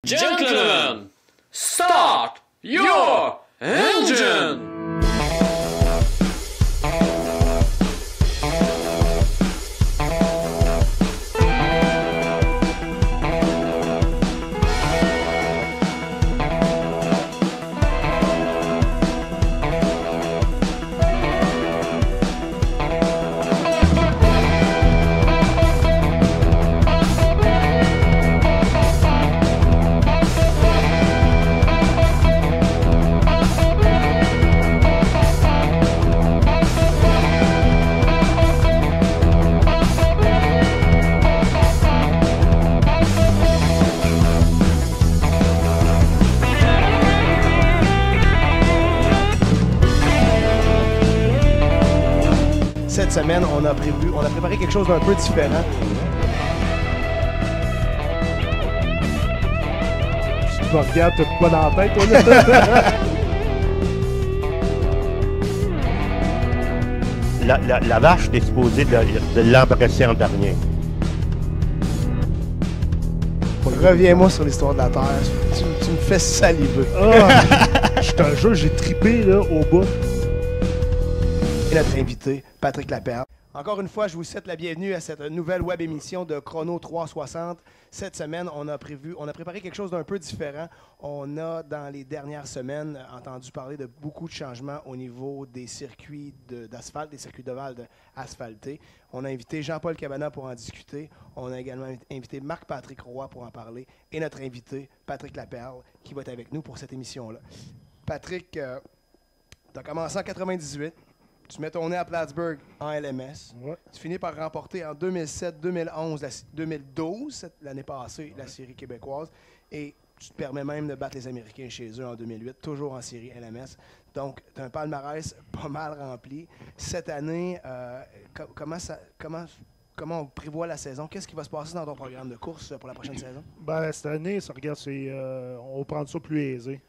Gentlemen, start your engine! Cette semaine, on a préparé quelque chose d'un peu différent. Tu me regardes, t'as quoi dans la tête, toi, là? La vache est supposée de l'embrasser en dernier. Reviens-moi sur l'histoire de la Terre. Tu me fais saliver. Je te jure, j'ai trippé là, au bout. Et notre invité, Patrick Laperle. Encore une fois, je vous souhaite la bienvenue à cette nouvelle web émission de Chrono 360. Cette semaine, on a préparé quelque chose d'un peu différent. On a, dans les dernières semaines, entendu parler de beaucoup de changements au niveau des circuits d'asphalte, des circuits d'ovale asphaltés. On a invité Jean-Paul Cabana pour en discuter. On a également invité Marc-Patrick Roy pour en parler. Et notre invité, Patrick Laperle, qui va être avec nous pour cette émission-là. Patrick, tu as commencé en 98. Tu mets ton nez à Plattsburgh en LMS. Ouais. Tu finis par remporter en 2007, 2011, 2012, l'année passée, la série québécoise. Et tu te permets même de battre les Américains chez eux en 2008, toujours en série LMS. Donc, tu as un palmarès pas mal rempli. Cette année, comment on prévoit la saison? Qu'est-ce qui va se passer dans ton programme de course pour la prochaine saison? Ben, cette année, regarde, on va prendre ça plus aisé.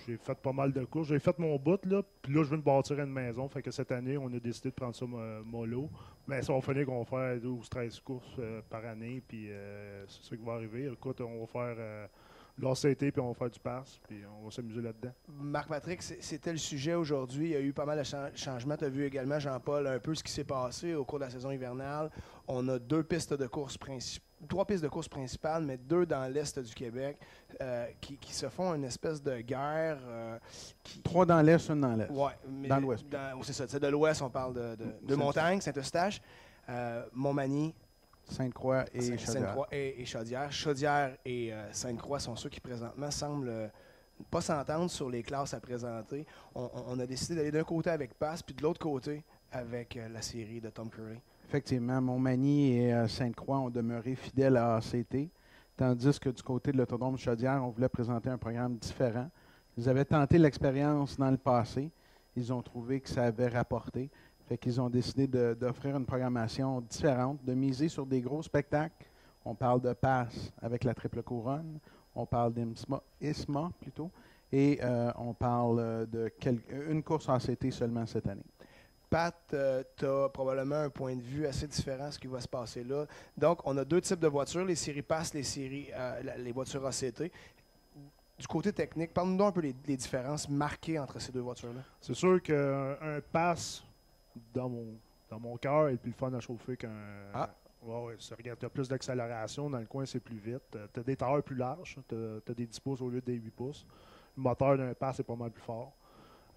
J'ai fait pas mal de courses. J'ai fait mon bout, là, puis là, je viens de bâtir une maison. Fait que cette année, on a décidé de prendre ça mollo. Mais ça va finir qu'on va faire 12-13 courses par année, puis c'est ça qui va arriver. Écoute, on va faire l'ACT, puis on va faire du pass, puis on va s'amuser là-dedans. Marc-Patrick, c'était le sujet aujourd'hui. Il y a eu pas mal de changements. Tu as vu également, Jean-Paul, un peu ce qui s'est passé au cours de la saison hivernale. On a trois pistes de course principales, mais deux dans l'est du Québec qui se font une espèce de guerre. Trois dans l'est, une dans l'est. Oui, dans l'ouest. C'est ça. De l'ouest, on parle de montagne, Saint-Eustache, Montmagny, Sainte-Croix et Chaudière. Sainte-Croix et Chaudière. Chaudière et Sainte-Croix sont ceux qui présentement semblent pas s'entendre sur les classes à présenter. On a décidé d'aller d'un côté avec Pass, puis de l'autre côté avec la série de Tom Curley. Effectivement, Montmagny et Sainte-Croix ont demeuré fidèles à ACT, tandis que du côté de l'Autodrome Chaudière, on voulait présenter un programme différent. Ils avaient tenté l'expérience dans le passé. Ils ont trouvé que ça avait rapporté. Fait qu'ils ont décidé d'offrir une programmation différente, de miser sur des gros spectacles. On parle de Pass avec la triple couronne, on parle d'ISMA plutôt, et on parle une course ACT seulement cette année. Pat, tu as probablement un point de vue assez différent de ce qui va se passer là. Donc, on a deux types de voitures, les séries Pass, les voitures ACT. Du côté technique, parle-nous donc un peu les différences marquées entre ces deux voitures-là. C'est sûr qu'un pass, dans mon cœur, est plus fun à chauffer qu'un... Ouais, regarde, tu as plus d'accélération. Dans le coin, c'est plus vite. Tu as des tailleurs plus larges. Tu as des 10 pouces au lieu des 8 pouces. Le moteur d'un pass est pas mal plus fort.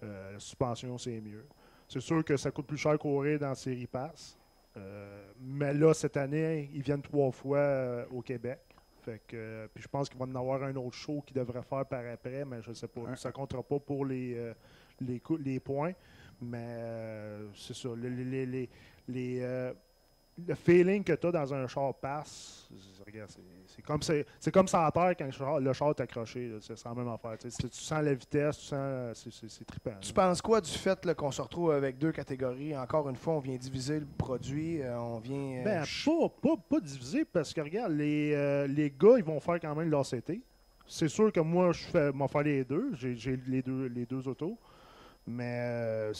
La suspension, c'est mieux. C'est sûr que ça coûte plus cher courir dans la série Pass. Mais là, cette année, ils viennent 3 fois au Québec. Fait que, puis je pense qu'il va en avoir un autre show qu'ils devraient faire par après, mais je ne sais pas. Ça ne comptera pas pour les points. Mais c'est ça. Le feeling que tu as dans un char passe, regarde, c'est comme ça à terre quand le char est accroché. Là, c'est la même affaire. Tu sens la vitesse, c'est trippant. Tu penses quoi du fait là, qu'on se retrouve avec 2 catégories? Encore une fois, on vient diviser le produit, on vient... Pas divisé, parce que regarde, les gars, ils vont faire quand même l'ACT. C'est sûr que moi, je vais faire les deux. J'ai les deux autos. Mais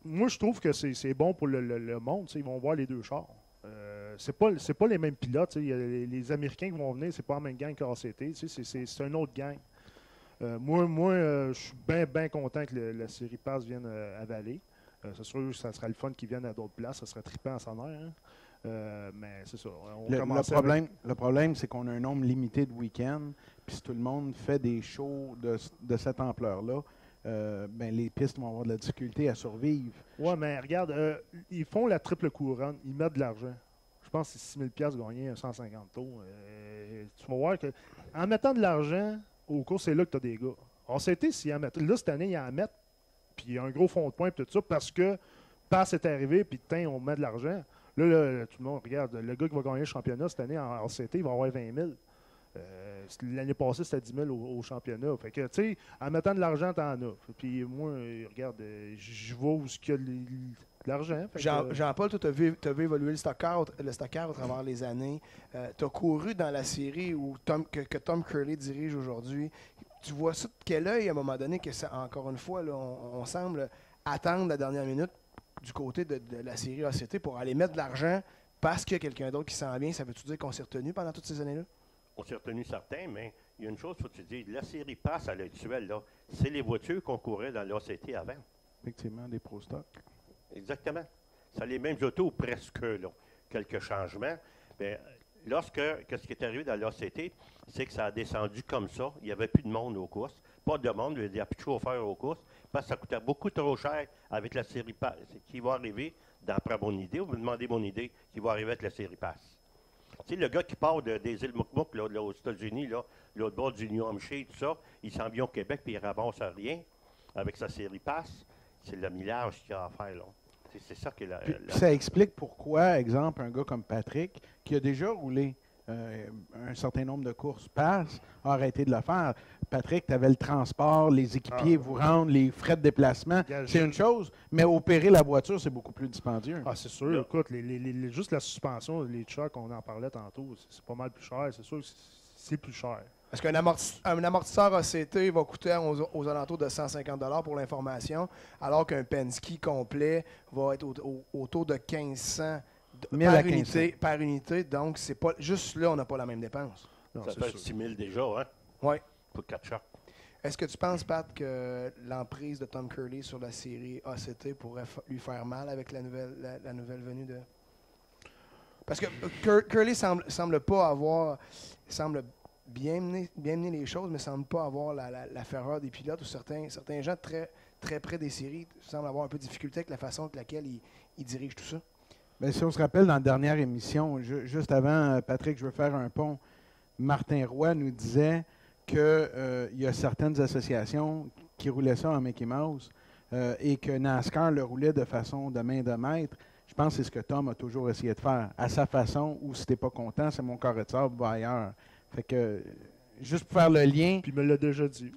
moi, je trouve que c'est bon pour le monde. Ils vont voir les deux chars. C'est pas les mêmes pilotes. Il y a les Américains qui vont venir, c'est pas la même gang qu'ACT. C'est un autre gang. Moi, je suis bien content que la série Pass vienne à Vallée. C'est sûr que ça sera le fun qu'ils viennent à d'autres places. Ça serait trippant à s'en air. Mais c'est ça. Le problème, c'est qu'on a un nombre limité de week-ends. Puis si tout le monde fait des shows de cette ampleur-là, les pistes vont avoir de la difficulté à survivre. Ouais, mais regarde, ils font la triple couronne, ils mettent de l'argent. Je pense que c'est 6 000 $ gagnés à 150 tours. Tu vas voir qu'en mettant de l'argent au cours, c'est là que tu as des gars. On s'était s'ils en mettent. Là, cette année, ils en mettent, puis il y a un gros fond de points, puis tout ça, parce que Pass est arrivé, puis on met de l'argent. Là, tout le monde regarde. Le gars qui va gagner le championnat cette année en RCT, il va avoir 20 000. L'année passée, c'était 10 000 au championnat. Fait que, tu sais, en mettant de l'argent, t'en as. Puis moi, regarde, je vois où il y a de l'argent. Jean-Paul, toi, tu as vu évoluer le stock car à travers les années. Tu as couru dans la série que Tom Curley dirige aujourd'hui. Tu vois ça de quel œil, à un moment donné, que ça, encore une fois, là, on semble attendre la dernière minute du côté de la série ACT pour aller mettre de l'argent parce qu'il y a quelqu'un d'autre qui s'en vient. Ça veut-tu dire qu'on s'est retenu pendant toutes ces années-là? On s'est retenu certains, mais il y a une chose, il faut que tu dises, la série Pass à l'actuel, là, c'est les voitures qu'on courait dans l'ACT avant. Effectivement, des Pro Stock. Exactement. C'est les mêmes autos presque, là. Quelques changements. Mais ce qui est arrivé dans l'ACT, c'est que ça a descendu comme ça. Il n'y avait plus de monde aux courses. Pas de monde, il n'y a plus de chauffeurs aux courses. Parce que ça coûtait beaucoup trop cher avec la série Pass. Qui va arriver, d'après mon idée, vous me demandez mon idée, qui va arriver avec la série Pass. Tu sais, le gars qui part des îles Moukmouk, là, aux États-Unis, l'autre bord du New Hampshire, tout ça, il s'en vient au Québec puis il ramasse rien avec sa série Pass. C'est le millage qu'il a à faire, là. C'est ça qui est Ça explique pourquoi, exemple, un gars comme Patrick, qui a déjà roulé un certain nombre de courses Pass, a arrêté de le faire. Patrick, tu avais le transport, les équipiers vous rendent, les frais de déplacement, c'est une chose, mais opérer la voiture, c'est beaucoup plus dispendieux. Ah, c'est sûr. Écoute, juste la suspension, les chocs, on en parlait tantôt, c'est pas mal plus cher. C'est sûr que c'est plus cher. Parce qu'un amortisseur ACT va coûter aux alentours de 150 $ pour l'information, alors qu'un Penske complet va être autour de 1500 par unité. Donc, c'est pas juste là, on n'a pas la même dépense. Non, ça fait 6 000 déjà, hein? Oui. Pour 4 chocs. Est-ce que tu penses, Pat, que l'emprise de Tom Curley sur la série ACT pourrait lui faire mal avec la nouvelle venue de... Parce que Curley semble pas avoir... semble bien mener les choses, mais semble pas avoir la ferveur des pilotes ou certains gens très, très près des séries semblent avoir un peu de difficulté avec la façon avec laquelle ils dirigent tout ça. Bien, si on se rappelle, dans la dernière émission, juste avant, Patrick, je veux faire un pont, Martin Roy nous disait qu'il y a certaines associations qui roulaient ça en Mickey Mouse et que NASCAR le roulait de façon de main de maître. Je pense que c'est ce que Tom a toujours essayé de faire, à sa façon, ou si t'es pas content, c'est mon carré de sable, va ailleurs. Fait que, juste pour faire le lien... Puis il me l'a déjà dit.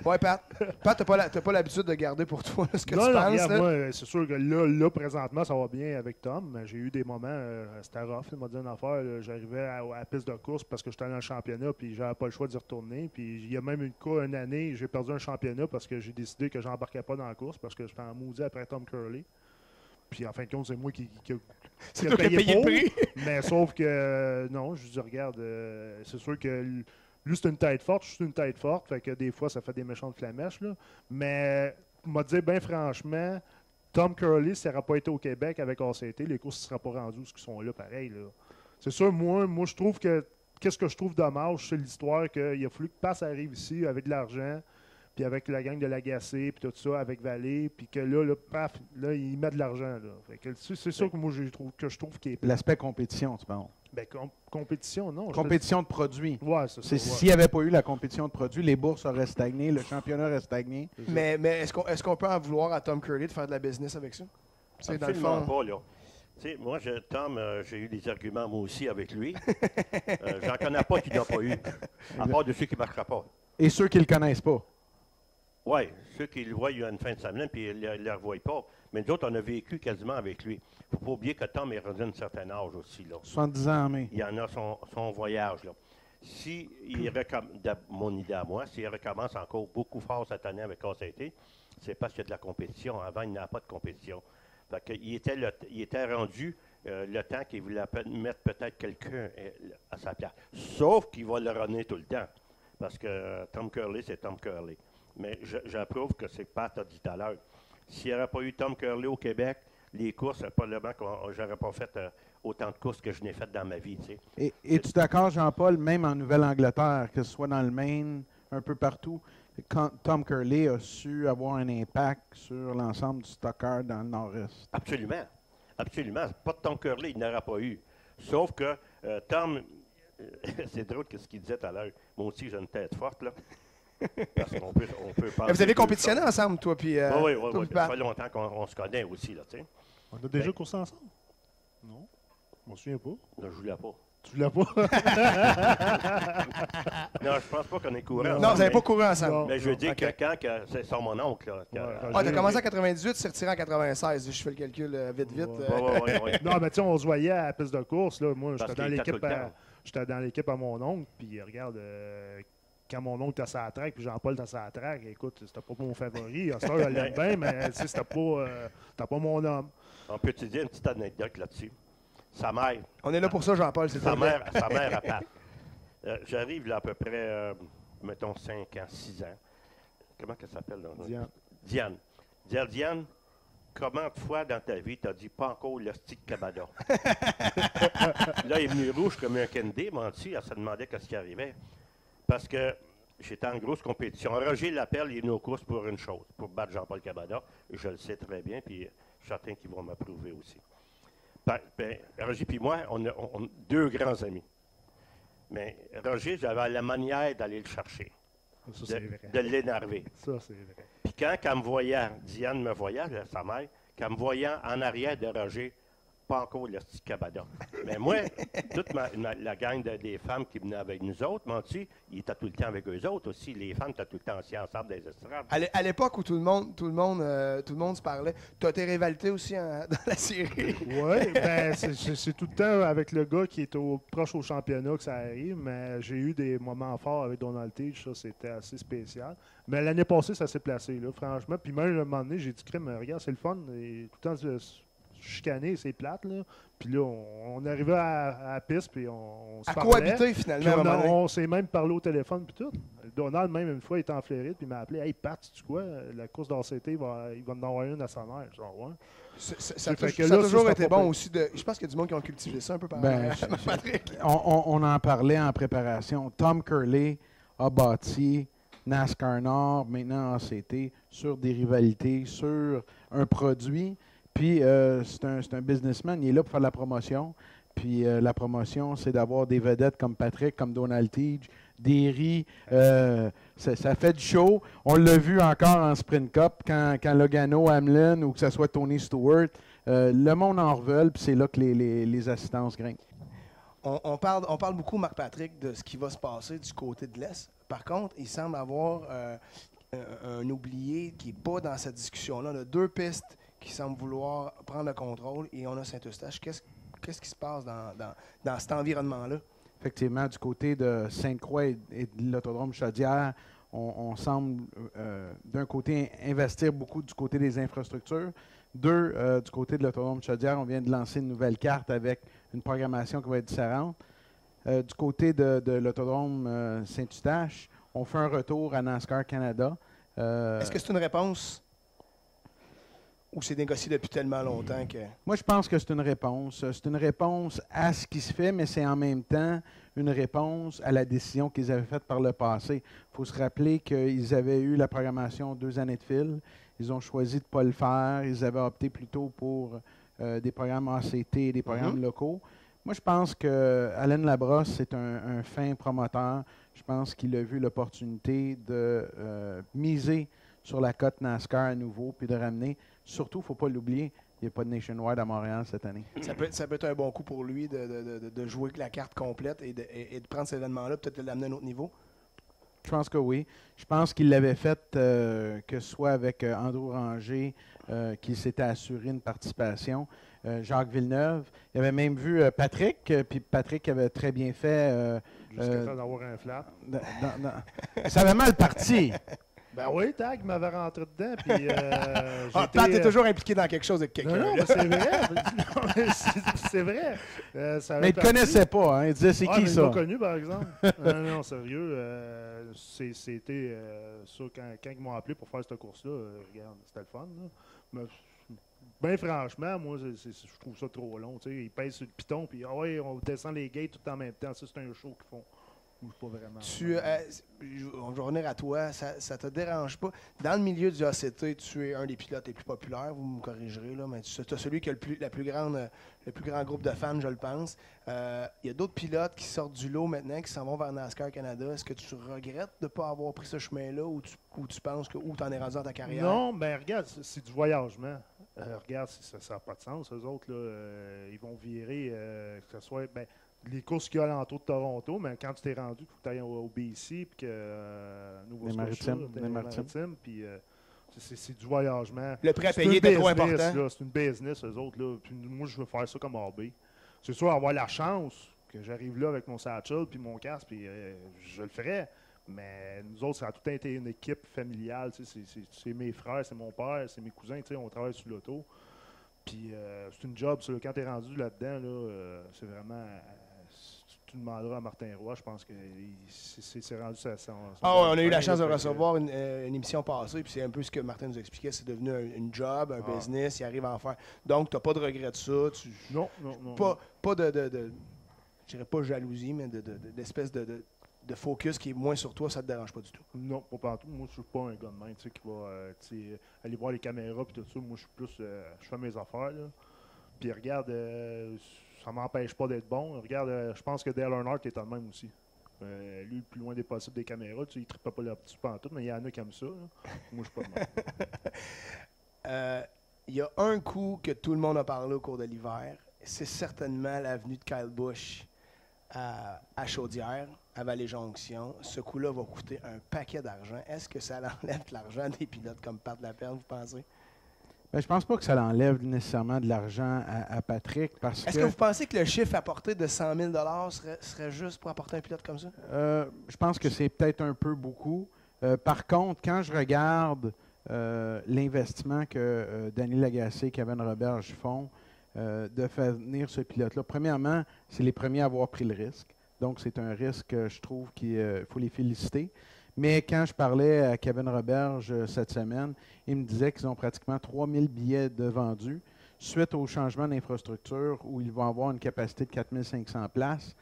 Ouais, Pat, t'as pas l'habitude de garder pour toi ce que tu penses. Regarde, là. moi, c'est sûr que là, présentement, ça va bien avec Tom. J'ai eu des moments, c'était rough. Il m'a dit une affaire. J'arrivais à la piste de course parce que j'étais dans le championnat, puis j'avais pas le choix d'y retourner. Puis il y a même une année, j'ai perdu un championnat parce que j'ai décidé que j'embarquais pas dans la course parce que j'étais en maudit après Tom Curley. Puis en fin de compte, c'est moi qui a payé le prix. Mais sauf que, non, je dis, regarde, c'est sûr que lui, c'est une tête forte, je suis une tête forte. Fait que des fois, ça fait des méchantes flamèches. Là. Mais, m'a dit, bien franchement, Tom Curley, ça n'aurait pas été au Québec avec ACT, les courses ne seraient pas rendues, ce qui sont là, pareil. Là. C'est sûr, moi, je trouve que, qu'est-ce que je trouve dommage, c'est l'histoire qu'il a fallu que Pass arrive ici avec de l'argent. puis avec la gang de l'Agacé, puis tout ça, avec Vallée, puis que là, paf, là, il met de l'argent. Là. Fait que c'est ça que moi, je trouve qui est... L'aspect compétition, tu parles. Ben, compétition, non. Compétition de produits. Ouais, c'est ça. S'il n'y avait pas eu la compétition de produits, les bourses auraient stagné, le championnat aurait stagné. Mais est-ce qu'on peut en vouloir à Tom Curley de faire de la business avec ça? C'est dans le Absolument fond. pas, là. Tu sais, moi, Tom, j'ai eu des arguments, moi aussi, avec lui. J'en connais pas qui n'ont pas eu, à part de ceux qui ne marqueront pas. Et ceux qui ne le connaissent pas. Oui, ceux qui le voient, il y a une fin de semaine, puis ils ne le revoient pas. Mais nous autres, on a vécu quasiment avec lui. Il ne faut pas oublier que Tom est rendu à un certain âge aussi, là. 70 ans en mai. Il y en a son voyage, là. Si mon idée à moi, s'il recommence encore beaucoup fort cette année avec ACT, c'est parce qu'il y a de la compétition. Avant, il n'y avait pas de compétition. Fait qu'il était rendu le temps qu'il voulait mettre peut-être quelqu'un à sa place. Sauf qu'il va le runner tout le temps. Parce que Tom Curley, c'est Tom Curley. Mais j'approuve que c'est Pat a dit tout à l'heure. S'il n'y aurait pas eu Tom Curley au Québec, les courses, probablement que j'aurais pas fait autant de courses que je n'ai faites dans ma vie. Tu sais. Es-tu d'accord, Jean-Paul, même en Nouvelle-Angleterre, que ce soit dans le Maine, un peu partout, quand Tom Curley a su avoir un impact sur l'ensemble du stocker dans le Nord-Est? Absolument. Absolument. Pas de Tom Curley, il n'aura pas eu. Sauf que Tom, c'est drôle ce qu'il disait tout à l'heure. Moi aussi, j'ai une tête forte, là. Parce qu'on peut penser. Vous avez compétitionné ensemble, toi, puis. Oui. toi, puis Ça Pat? fait longtemps qu'on se connaît aussi, là, tu sais. On a déjà coursé ensemble? Non. Je m'en souviens pas. Je ne voulais pas. Tu l'as pas? Non, je pense pas qu'on est courant. Non, vous n'avez pas couru ensemble. Non. Mais je veux dire Ok. que c'est mon oncle, là. Ah, t'as commencé en 98, tu t'es retiré en 96. Je fais le calcul vite. Ouais. Non, mais tu sais, on se voyait à la piste de course. Là. Moi, Parce j'étais dans qu'il était l'équipe tout le temps. j'étais dans l'équipe à mon oncle. Puis regarde, quand mon oncle était sur la track, puis Jean-Paul était sur la track, écoute, c'était pas mon favori. À ce temps, je l'aime bien, mais tu sais, c'était pas mon homme. On peut te dire une petite anecdote là-dessus. Sa mère, On est là pour ça, Jean-Paul. C'est sa vrai. mère à Pat. J'arrive là à peu près, mettons, 5 ans, 6 ans. Comment elle s'appelle? Là? Diane. Diane, comment de fois dans ta vie t'as dit pas encore le stick Cabada? Là, il est venu rouge comme un Kennedy, menti. Elle se demandait qu'est-ce qui arrivait. Parce que j'étais en grosse compétition. Roger Lapelle, il est venu aux courses pour une chose, pour battre Jean-Paul Cabada. Je le sais très bien, puis je suis certain qu'ils vont m'approuver aussi. Roger et moi, on a deux grands amis. Mais Roger, j'avais la manière d'aller le chercher, Ça, c'est vrai. de l'énerver. Ça, c'est vrai. Puis quand elle me voyait, Diane me voyait, sa mère, quand elle me voyait en arrière de Roger, pas encore le petit Cabada. Mais moi, toute la gang des femmes qui venaient avec nous autres, menti, ils étaient tout le temps avec eux autres aussi. Les femmes étaient tout le temps assis ensemble dans les estrades. À l'époque où tout le monde se parlait, tu as tes rivalités aussi dans la série. Oui, ben, c'est tout le temps avec le gars qui est proche au championnat que ça arrive, mais j'ai eu des moments forts avec Donald Tige, ça c'était assez spécial. Mais l'année passée, ça s'est placé, là, franchement. Puis même, à un moment donné, j'ai dit, crème, regarde, c'est le fun. Et tout le temps, chicané, c'est plate, là. Puis là, on arrivait à la piste, puis on se À parlait. cohabiter, finalement, Puis à un moment donné. on s'est même parlé au téléphone, puis tout. Donald, même une fois, il était en Floride, puis il m'a appelé. Hey, Pat, tu quoi? La course d'ACT, il va en avoir une à sa mère. Genre, ouais. Ça a Fait que ça a là, toujours ça, été c'était pas bon pire. aussi. Je pense qu'il y a du monde qui ont cultivé ça un peu par Ben, Patrick. On en parlait en préparation. Tom Curley a bâti NASCAR Nord, maintenant ACT, sur des rivalités, sur un produit. Puis c'est un businessman, il est là pour faire de la promotion. Puis la promotion, c'est d'avoir des vedettes comme Patrick, comme Donald Tige, Derry. Ça fait du show. On l'a vu encore en Sprint Cup quand Logano, Hamlin ou que ce soit Tony Stewart. Le monde en reveut, puis c'est là que les assistances grimpent. On parle beaucoup, Marc-Patrick, de ce qui va se passer du côté de l'Est. Par contre, il semble avoir un oublié qui n'est pas dans cette discussion-là. On a deux pistes qui semblent vouloir prendre le contrôle et on a Saint-Eustache. Qu'est-ce qui se passe dans cet environnement-là? Effectivement, du côté de Sainte-Croix et de l'autodrome Chaudière, on semble, d'un côté, investir beaucoup du côté des infrastructures. Deux, du côté de l'autodrome Chaudière, on vient de lancer une nouvelle carte avec une programmation qui va être différente. Du côté de l'autodrome Saint-Eustache, on fait un retour à NASCAR Canada. Est-ce que c'est une réponse? ou c'est négocié depuis tellement longtemps que... Moi, je pense que c'est une réponse. C'est une réponse à ce qui se fait, mais c'est en même temps une réponse à la décision qu'ils avaient faite par le passé. Il faut se rappeler qu'ils avaient eu la programmation 2 années de fil. Ils ont choisi de ne pas le faire. Ils avaient opté plutôt pour des programmes ACT et des programmes locaux. Moi, je pense que Alain Labrosse, c'est un fin promoteur. Je pense qu'il a vu l'opportunité de miser sur la cote NASCAR à nouveau, puis de ramener. Surtout, il ne faut pas l'oublier, il n'y a pas de Nationwide à Montréal cette année. Ça peut être un bon coup pour lui de jouer la carte complète et de prendre cet événement-là, peut-être de l'amener à un autre niveau. Je pense que oui. Je pense qu'il l'avait fait, que ce soit avec Andrew Ranger, qui s'était assuré une participation, Jacques Villeneuve. Il avait même vu Patrick, puis Patrick avait très bien fait. Jusqu'à temps d'avoir un flat. Ça avait mal parti. Ben oui, Tag m'avait rentré dedans. Puis, Pat est toujours impliqué dans quelque chose avec quelqu'un. Non, mais c'est vrai. Non, mais c'est vrai. Mais il ne connaissait pas. Hein. Il disait, c'est qui mais ça? il l'a connu, par exemple. Non, sérieux. C'était ça, quand ils m'ont appelé pour faire cette course-là, regarde, c'était le fun. Mais, ben franchement, moi, je trouve ça trop long. Ils pèsent sur le piton, puis on descend les gates tout en même temps. Ça, c'est un show qu'ils font. Pas vraiment. On va revenir à toi. Ça ne te dérange pas? Dans le milieu du ACT, tu es un des pilotes les plus populaires, vous me corrigerez, là, mais tu as celui qui a le plus grand groupe de fans, je le pense. Il y a d'autres pilotes qui sortent du lot maintenant, qui s'en vont vers NASCAR Canada. Est-ce que tu regrettes de ne pas avoir pris ce chemin-là ou tu penses que tu en es rendu dans ta carrière? Non, mais regarde, c'est du voyagement. Regarde, ça n'a pas de sens. Eux autres, là, ils vont virer, que ce soit... les courses qu'il y a alentour de Toronto, mais quand tu t'es rendu, il faut que tu ailles au BC, puis que les Maritimes, puis c'est du voyagement. Le prêt à payer est trop important. C'est une business, eux autres. Là. Puis moi, je veux faire ça comme hobby. C'est sûr, avoir la chance que j'arrive là avec mon satchel puis mon casque, puis je le ferais. Mais nous autres, ça a tout été une équipe familiale. C'est mes frères, c'est mon père, c'est mes cousins. On travaille sur l'auto. Puis c'est une job. Quand tu es rendu là-dedans, là, c'est vraiment... Tu demanderas à Martin Roy, je pense que c'est rendu ça. On a eu la chance de recevoir une émission passée, puis c'est un peu ce que Martin nous expliquait, c'est devenu une job, un business, il arrive à en faire. Donc, tu n'as pas de regret de ça. Non. Pas de je dirais pas jalousie, mais d'espèce de focus qui est moins sur toi, ça te dérange pas du tout. Non, pas partout. Moi, je suis pas un gars de même qui va aller voir les caméras et tout ça. Moi, je suis plus... je fais mes affaires, là. Puis regarde, ça m'empêche pas d'être bon. Regarde, je pense que Dale Earnhardt est en même aussi. Lui, le plus loin des possibles des caméras, il ne trippe pas là-dessus pantoute, mais il y en a qui aiment ça. Là. Moi, je suis pas de même. Il y a un coup que tout le monde a parlé au cours de l'hiver. C'est certainement l'avenue de Kyle Busch à Chaudière, à Vallée-Jonction. Ce coup-là va coûter un paquet d'argent. Est-ce que ça enlève de l'argent des pilotes comme Pat Laperne, vous pensez? Je ne pense pas que ça enlève nécessairement de l'argent à Patrick. Est-ce que vous pensez que le chiffre apporté de 100 000 serait juste pour apporter un pilote comme ça? Je pense que c'est peut-être un peu beaucoup. Par contre, quand je regarde l'investissement que Danny Lagacé et Kevin Roberge font de faire venir ce pilote-là, premièrement, c'est les premiers à avoir pris le risque. Donc, c'est un risque, je trouve, qu'il faut les féliciter. Mais quand je parlais à Kevin Roberge cette semaine, il me disait qu'ils ont pratiquement 3000 billets de vendus suite au changement d'infrastructure où ils vont avoir une capacité de 4500 places.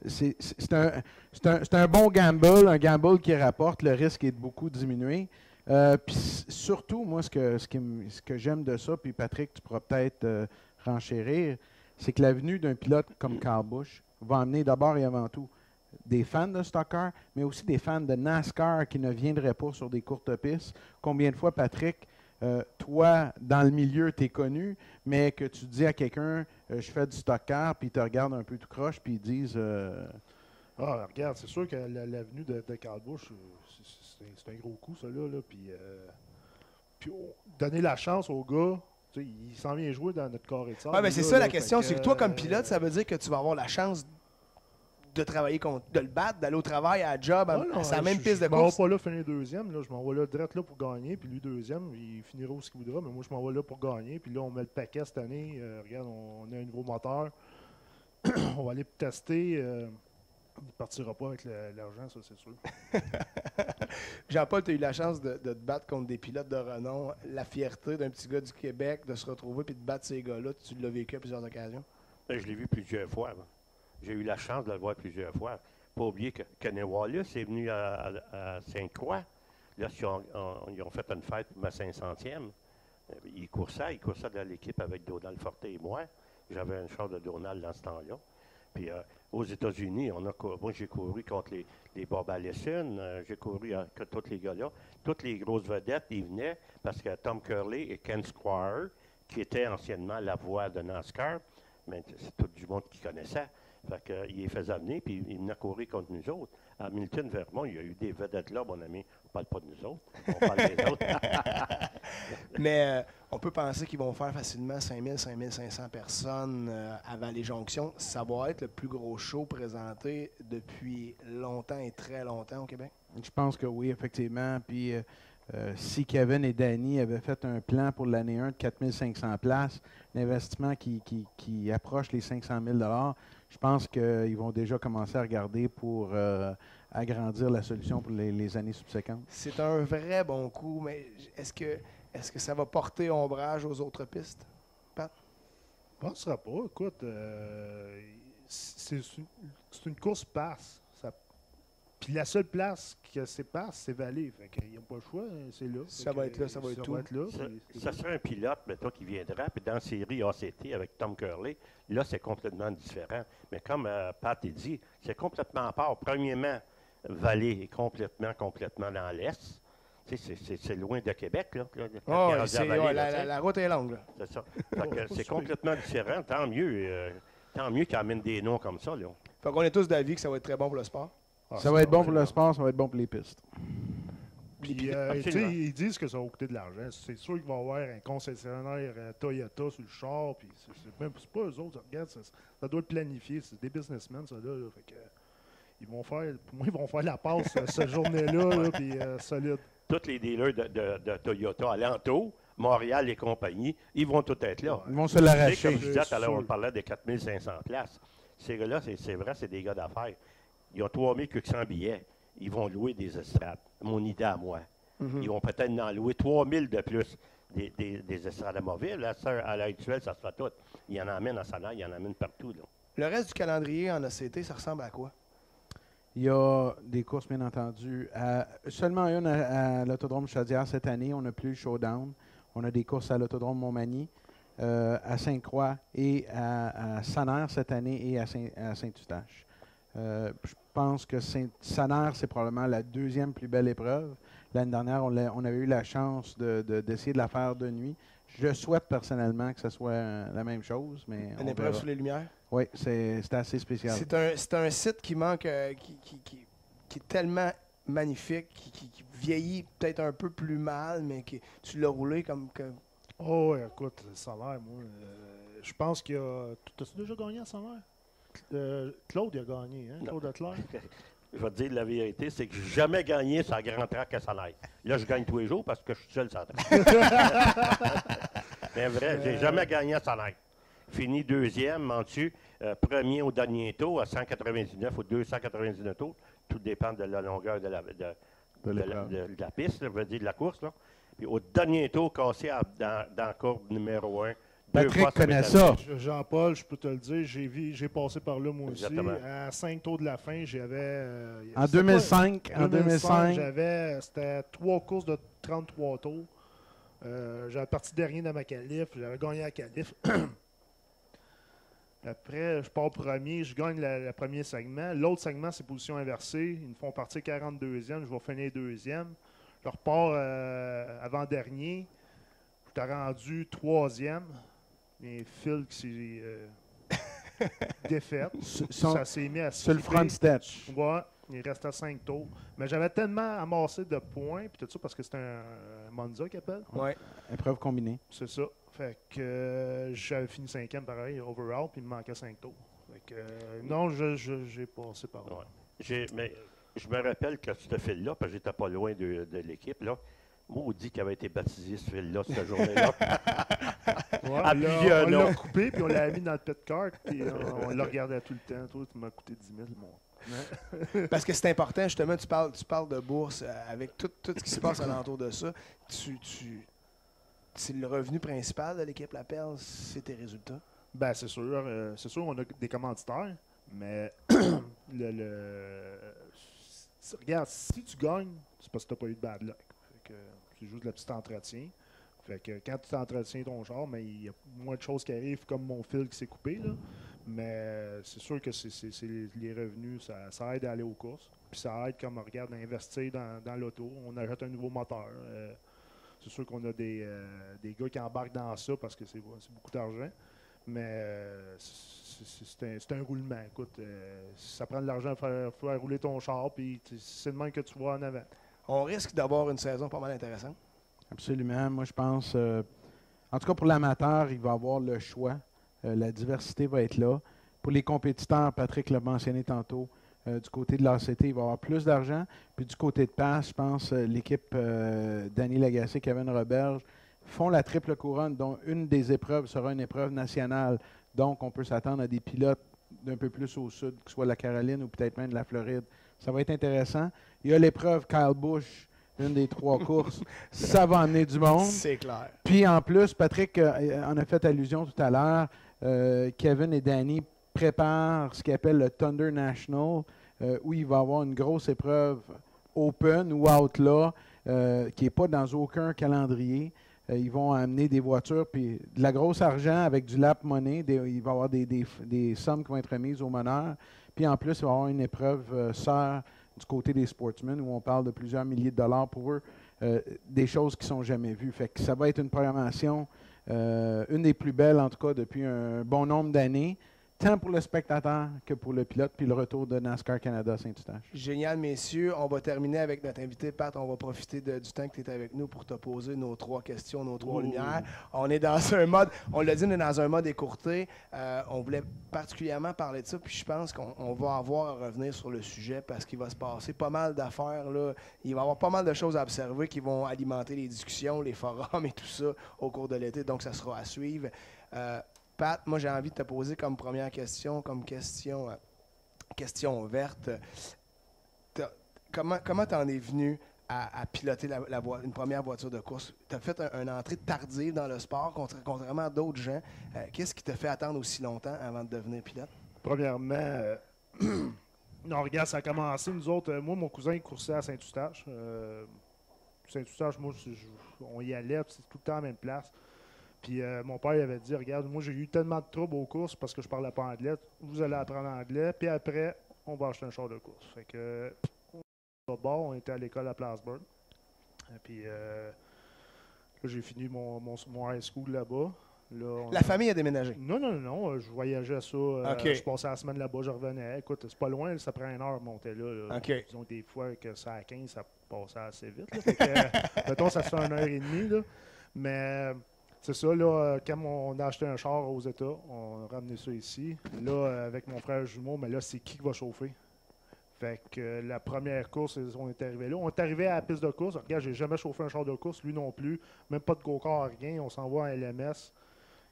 C'est un bon gamble, un gamble qui rapporte, le risque est de beaucoup diminuer. Puis surtout, moi, ce que j'aime de ça, puis Patrick, tu pourras peut-être renchérir, c'est que la venue d'un pilote comme Kyle Busch va amener d'abord et avant tout des fans de stock car, mais aussi des fans de NASCAR qui ne viendraient pas sur des courtes pistes. Combien de fois, Patrick, toi, dans le milieu, tu es connu, mais que tu dis à quelqu'un, je fais du stock car, puis ils te regardent un peu tout croche, puis ils disent... regarde, c'est sûr que l'avenue de Kyle Busch, c'est un gros coup, ça, là. Puis donner la chance au gars... Il s'en vient jouer dans notre corps et de ça. Oui, mais c'est ça la question, c'est que toi, comme pilote, ça veut dire que tu vas avoir la chance de travailler contre, de le battre, d'aller au travail, à la job, à sa même piste de course. Je ne m'en vais pas là finir deuxième, là, je m'en vais là direct là pour gagner, puis lui deuxième, il finira où ce qu'il voudra, mais moi je m'en vais là pour gagner, puis là on met le paquet cette année, regarde, on a un nouveau moteur, on va aller tester, Il ne partira pas avec l'argent, ça, c'est sûr. Jean-Paul, tu as eu la chance de te battre contre des pilotes de renom. La fierté d'un petit gars du Québec de se retrouver et de battre ces gars-là, tu l'as vécu à plusieurs occasions? Ben, je l'ai vu plusieurs fois. Là. J'ai eu la chance de le voir plusieurs fois. Pas oublier que Kenny Wallace est venu à Sainte-Croix. Là, ils ont fait une fête pour ma 500e. Il coursait dans l'équipe avec Donald Forte et moi. J'avais un char de Donald dans ce temps-là. Puis aux États-Unis, moi j'ai couru contre les Bob Allison, j'ai couru contre tous les gars-là. Toutes les grosses vedettes, ils venaient parce que Tom Curley et Ken Squire, qui étaient anciennement la voix de NASCAR, mais c'est tout du monde qui connaissait. Fait qu'ils les faisaient venir, puis ils venaient courir contre nous autres. À Milton, Vermont, il y a eu des vedettes là, mon ami. On ne parle pas de nous autres, on parle des autres. Mais on peut penser qu'ils vont faire facilement 5000, 5500 personnes à Vallée-Jonction. Ça va être le plus gros show présenté depuis longtemps et très longtemps au Québec? Je pense que oui, effectivement. Puis si Kevin et Danny avaient fait un plan pour l'année 1 de 4500 places, l'investissement qui approche les 500 000 $, je pense qu'ils vont déjà commencer à regarder pour agrandir la solution pour les années subséquentes. C'est un vrai bon coup, mais est-ce que ça va porter ombrage aux autres pistes, Pat? Je ne penserai pas. Écoute, c'est une course passe. Puis la seule place que c'est passe, c'est Vallée. Fait qu'ils n'ont pas le choix, c'est là. Ça va être là, ça va être tout. Ça serait un pilote, mettons, qui viendra, puis dans la série ACT avec Tom Curley, là, c'est complètement différent. Mais comme Pat a dit, c'est complètement à part. Premièrement, Vallée est complètement dans l'Est. C'est loin de Québec, là. La route est longue, là. C'est ça. C'est complètement différent. Tant mieux qu'ils amènent des noms comme ça, là. Fait qu'on est tous d'avis que ça va être très bon pour le sport. Ça va être bon pour le sport, ça va être bon pour les pistes. Puis, ils disent que ça va coûter de l'argent. C'est sûr qu'il va y avoir un concessionnaire Toyota sur le char. Puis c'est pas eux autres. Regarde, ça doit être planifié. C'est des businessmen, ça, là. Fait que, pour moi, ils vont faire la passe cette journée-là, puis solide. Tous les dealers de Toyota alentour, Montréal et compagnie, ils vont tous être là. Ils vont se l'arracher. Comme je disais tout à l'heure, on parlait des 4500 places. Ces gars-là, c'est vrai, c'est des gars d'affaires. Ils ont 3800 billets. Ils vont louer des estrades. Mon idée à moi. Ils vont peut-être en louer 3000 de plus des estrades amovibles. À l'heure actuelle, ça se fait tout. Ils en amènent à Salaire, ils en amènent partout. Là. Le reste du calendrier en ACT, ça ressemble à quoi? Il y a des courses, bien entendu. Seulement une à l'Autodrome Chaudière cette année. On n'a plus le showdown. On a des courses à l'Autodrome Montmagny, à Sainte-Croix et à Sanaire cette année et à Saint-Eustache. Je pense que Sanaire, c'est probablement la deuxième plus belle épreuve. L'année dernière, on avait eu la chance d'essayer de la faire de nuit. Je souhaite personnellement que ce soit la même chose, mais une épreuve sous les lumières? Oui, c'est assez spécial. C'est un site qui manque, qui est tellement magnifique, qui vieillit peut-être un peu plus mal, mais tu l'as roulé comme... Oh, ouais, écoute, Salaire, moi, je pense qu'il y a... T'as-tu déjà gagné à Salaire? Claude a gagné, hein? Claude Atler. Je vais te dire la vérité, c'est que je n'ai jamais gagné sur la Grand Track à Salaire. Là, je gagne tous les jours parce que je suis seul sur la track. C'est vrai, j'ai jamais gagné à Salaire. Fini deuxième, m'en-tu, premier au dernier tour à 199 ou 299 tours. Tout dépend de la longueur de la piste, je veux dire de la course. Là. Puis au dernier tour, cassé dans la courbe numéro 1. Patrick connaît ça. Jean-Paul, je peux te le dire, j'ai passé par là moi Exactement. aussi. À 5 tours de la fin, j'avais... en 2005, c'était 3 courses de 33 tours. J'avais parti dernier dans ma qualif, j'avais gagné la qualif. Après, je pars premier, je gagne le premier segment. L'autre segment, c'est position inversée. Ils me font partir 42e, je vais finir deuxième. Je repars avant-dernier. Je t'ai rendu 3e. Et Phil qui s'est défaite. Ça s'est mis à sur le front stretch. Ouais, il restait 5 tours. Mais j'avais tellement amassé de points, puis tout ça, parce que c'était un Monza qu'il appelle. Ouais. Épreuve combinée. C'est ça. Fait que j'avais fini 5e pareil, overall, puis il me manquait 5 tours. Fait que non, j'ai passé par là. Ouais. Mais je me rappelle que ce fil-là, parce que j'étais pas loin de l'équipe, là. Maudit qu'il avait été baptisé ce fil-là, cette journée-là. Ouais, on l'a coupé, puis on l'a mis dans le pit cart, puis on l'a regardé tout le temps. Toi, tu m'as coûté 10 000. Parce que c'est important, justement, tu parles de bourse, avec tout ce qui se passe alentour de ça. C'est le revenu principal de l'équipe La Perle, c'est tes résultats? Ben, c'est sûr, on a des commanditaires, mais regarde, si tu gagnes, c'est parce que tu n'as pas eu de bad luck. Fait que c'est juste le petit entretien. Fait que quand tu t'entretiens ton char, mais il y a moins de choses qui arrivent, comme mon fil qui s'est coupé. Là. Mais c'est sûr que c'est les revenus, ça aide à aller aux courses. Puis ça aide, comme on regarde, à investir dans l'auto. On achète un nouveau moteur. C'est sûr qu'on a des gars qui embarquent dans ça parce que c'est beaucoup d'argent. Mais c'est un roulement. Écoute, ça prend de l'argent à faire rouler ton char, puis c'est le même que tu vois en avant. On risque d'avoir une saison pas mal intéressante. Absolument. Moi, je pense, en tout cas pour l'amateur, il va avoir le choix. La diversité va être là. Pour les compétiteurs, Patrick l'a mentionné tantôt, du côté de l'ACT, il va y avoir plus d'argent. Puis du côté de passe, je pense, l'équipe Danny Lagacé, Kevin Roberge, font la triple couronne, dont une des épreuves sera une épreuve nationale. Donc, on peut s'attendre à des pilotes d'un peu plus au sud, que ce soit la Caroline ou peut-être même de la Floride. Ça va être intéressant. Il y a l'épreuve Kyle Busch, une des 3 courses. Ça va amener du monde. C'est clair. Puis en plus, Patrick en a fait allusion tout à l'heure. Kevin et Danny préparent ce qu'ils appellent le Thunder National, où il va y avoir une grosse épreuve open ou outlaw, qui n'est pas dans aucun calendrier. Ils vont amener des voitures, puis de la grosse argent avec du lap money. Il va y avoir des sommes qui vont être remises aux meneurs. Puis en plus, il va y avoir une épreuve sœur du côté des sportsmen où on parle de plusieurs milliers de dollars pour eux. Des choses qui ne sont jamais vues. Fait que ça va être une programmation, une des plus belles en tout cas depuis un bon nombre d'années, tant pour le spectateur que pour le pilote, puis le retour de NASCAR Canada Saint-Eustache. Génial, messieurs. On va terminer avec notre invité, Pat. On va profiter du temps que tu es avec nous pour te poser nos 3 questions, nos 3 lumières. On est dans un mode, on l'a dit, on est dans un mode écourté. On voulait particulièrement parler de ça, puis je pense qu'on va avoir à revenir sur le sujet parce qu'il va se passer pas mal d'affaires, là. Il va y avoir pas mal de choses à observer qui vont alimenter les discussions, les forums et tout ça au cours de l'été. Donc, ça sera à suivre. Pat, moi, j'ai envie de te poser comme première question, question verte. Comment t'en es venu à piloter une première voiture de course? Tu as fait une entrée tardive dans le sport, contrairement à d'autres gens. Qu'est-ce qui t'a fait attendre aussi longtemps avant de devenir pilote? Premièrement, non, regarde, ça a commencé. Nous autres, moi, mon cousin, il coursait à Saint-Eustache. Saint-Eustache, moi, on y allait, c'est tout le temps à la même place. Puis mon père il avait dit, regarde, moi j'ai eu tellement de troubles aux courses parce que je parlais pas anglais. Vous allez apprendre anglais, puis après, on va acheter un char de course. Fait que, on était à l'école à Plattsburgh. Puis là, j'ai fini mon high school là-bas. Là, la famille a déménagé? Non. Je voyageais ça. Okay. Je passais la semaine là-bas, je revenais. Écoute, c'est pas loin, ça prend 1 heure de monter là. Okay. Disons des fois que ça à 15, ça passait assez vite. Là. Fait que, mettons, ça se fait 1h30. Là. Mais c'est ça, là, quand on a acheté un char aux États, on a ramené ça ici. Là, avec mon frère jumeau, mais là, c'est qui va chauffer? Fait que la première course, on est arrivé là. On est arrivé à la piste de course. Regarde, j'ai jamais chauffé un char de course, lui non plus. Même pas de go-kart, rien. On s'envoie à LMS,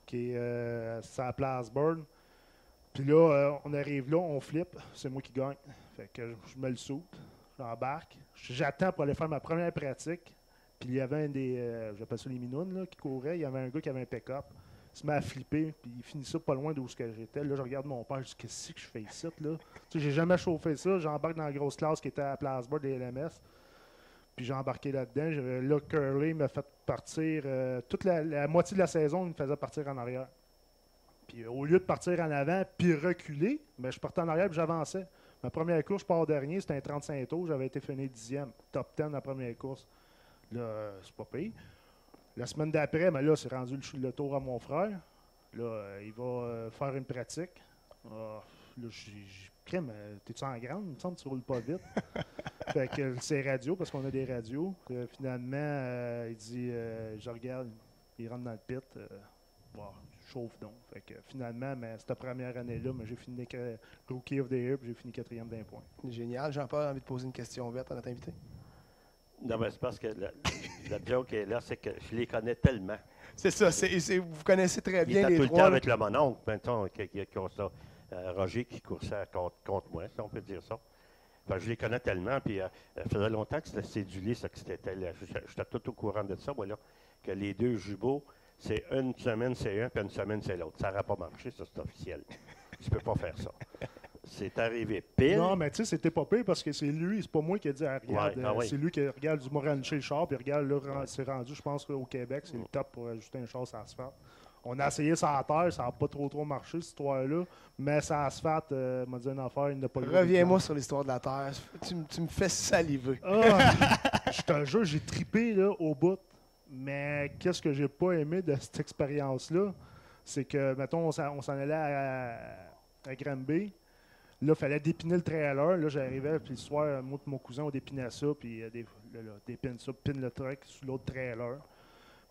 qui est à Plattsburgh. Puis là, on arrive là, on flippe. C'est moi qui gagne. Fait que je me le saute, j'embarque. J'attends pour aller faire ma première pratique. Puis il y avait un des, j'appelle ça les minounes, là, qui couraient. Il y avait un gars qui avait un pick-up. Il se met à flipper, puis il finit ça pas loin d'où j'étais. Là, je regarde mon père, je dis, qu'est-ce que je fais ici, là? Tu sais, j'ai jamais chauffé ça. J'embarque dans la grosse classe qui était à Plattsburgh des LMS. Puis j'ai embarqué là-dedans. Là, Curly m'a fait partir, toute la moitié de la saison, il me faisait partir en arrière. Puis au lieu de partir en avant, puis reculer, ben, je partais en arrière, puis j'avançais. Ma première course, je pars dernier, c'était un 35 tours. J'avais été fini 10e, top 10 la première course. Là, c'est pas pire. La semaine d'après, mais là, c'est rendu le tour à mon frère. Là, il va faire une pratique. Là, j'ai crème, t'es-tu en grande? Il me semble que tu roules pas vite. Fait que c'est radio, parce qu'on a des radios. Finalement, il dit, je regarde, il rentre dans le pit. Chauffe donc. Fait que finalement, mais cette première année-là, j'ai fini Rookie of the Year, puis j'ai fini 4e d'un point. Génial. Jean-Paul a envie de poser une question verte à notre invité. Non, mais c'est parce que la joke est là, c'est que je les connais tellement. C'est ça, vous connaissez très bien les tout le trois. temps avec le mononcle, mettons, qui a ça. Roger qui coursait contre moi, si on peut dire ça. Fait que je les connais tellement, puis ça faisait longtemps que c'était cédulé, ça, que c'était là. J'étais tout au courant de ça, voilà, que les deux jumeaux, c'est une semaine c'est un, puis une semaine c'est l'autre. Ça n'aurait pas marché, ça, c'est officiel. Tu peux pas faire ça. C'est arrivé pile. Non, mais tu sais, c'était pas pire parce que c'est lui, c'est pas moi qui ai dit, ah, regarde, Ouais, ah oui. c'est lui qui regarde du Morin chez le char, puis regarde, là, c'est rendu, je pense qu'au Québec, c'est le top pour ajouter un char sur l'asphalte. On a essayé ça à terre, ça n'a pas trop marché, cette histoire-là, mais ça asphalte, m'a dit une affaire, il n'a pas eu. Reviens-moi sur l'histoire de la Terre. Tu me fais saliver. Ah, je te jure, j'ai trippé là, au bout. Mais qu'est-ce que j'ai pas aimé de cette expérience-là? C'est que, mettons, on s'en allait à Granby. Là, il fallait dépiner le trailer. Là, j'arrivais, puis le soir, moi et mon cousin, on dépinait ça, puis dépine ça, pine le truck sur l'autre trailer.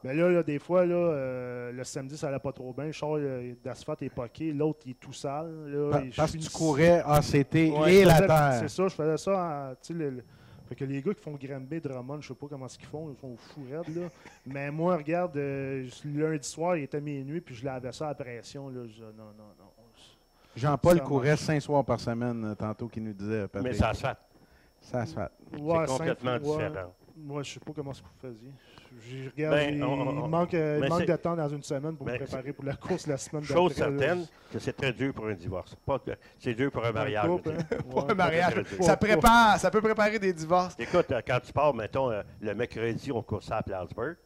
Mais là, des fois, là, le samedi, ça allait pas trop bien. Le char d'asphalte est poqué. L'autre, il est tout sale. Là, Parce que tu courais ACT Ouais, et la C'est terre. ça, je faisais ça. Tu sais, fait que les gars qui font Granby, Drummond, je sais pas comment ils font. Ils font fou raide, là. Mais moi, regarde, lundi soir, il était minuit, puis je lavais ça à pression. Là. Non. Jean-Paul Ça courait marche. 5 soirs par semaine, tantôt, qu'il nous disait. Patrick. Mais ça se fait. Ça se fait. Ouais, C'est complètement différent. Moi, je sais pas comment vous faisiez. Je regarde, Ben, il on- manque c'est- de temps dans une semaine pour me mais préparer pour la course la semaine Chose d'après, là. certaine, que c'est très dur pour un divorce. C'est dur pour un mariage. Couple, je veux dire. hein? Pour Ouais. un mariage. Pour- Ça prépare, ça peut préparer des divorces. Écoute, quand tu pars, mettons, le mercredi, on coursait à Plattsburgh.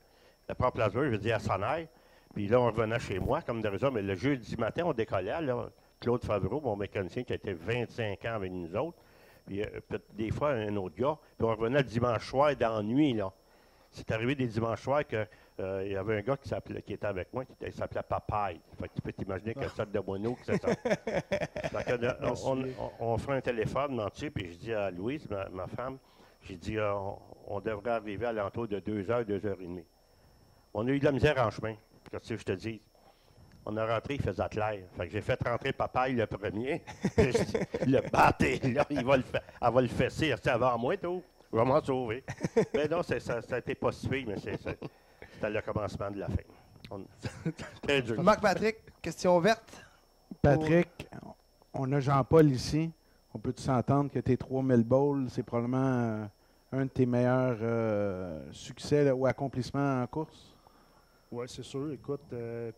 Après Plattsburgh, je veux dire à Sonnaille. Puis là, on revenait chez moi, comme de raison. Mais le jeudi matin, on décollait. Là, Claude Favreau, mon mécanicien qui a été 25 ans avec nous autres. Puis des fois, un autre gars. Puis on revenait le dimanche soir dans la nuit, là. C'est arrivé des dimanches soirs que il y avait un gars qui était avec moi, il s'appelait Papaye. Fait que tu peux t'imaginer quelle sorte de moineau que c'est ça. Fait que, on fait un téléphone dessus, puis je dis à Louise, ma femme, j'ai dit on devrait arriver à l'entour de 2h, 2h30. On a eu de la misère en chemin. Qu'est-ce que je te dis? On a rentré, il faisait clair. Fait que j'ai fait rentrer Papaye le premier. Puis je dis, le batté, là, elle va le fesser. Elle dit, avant moi, tout. Je vais m'en sauver. Mais non, ça a été pas si pire, mais c'était le commencement de la fin. Très dur. Marc-Patrick, question verte. Patrick, on a Jean-Paul ici. On peut s'entendre que tes 3000 bowls, c'est probablement un de tes meilleurs succès là, ou accomplissements en course? Oui, c'est sûr. Écoute,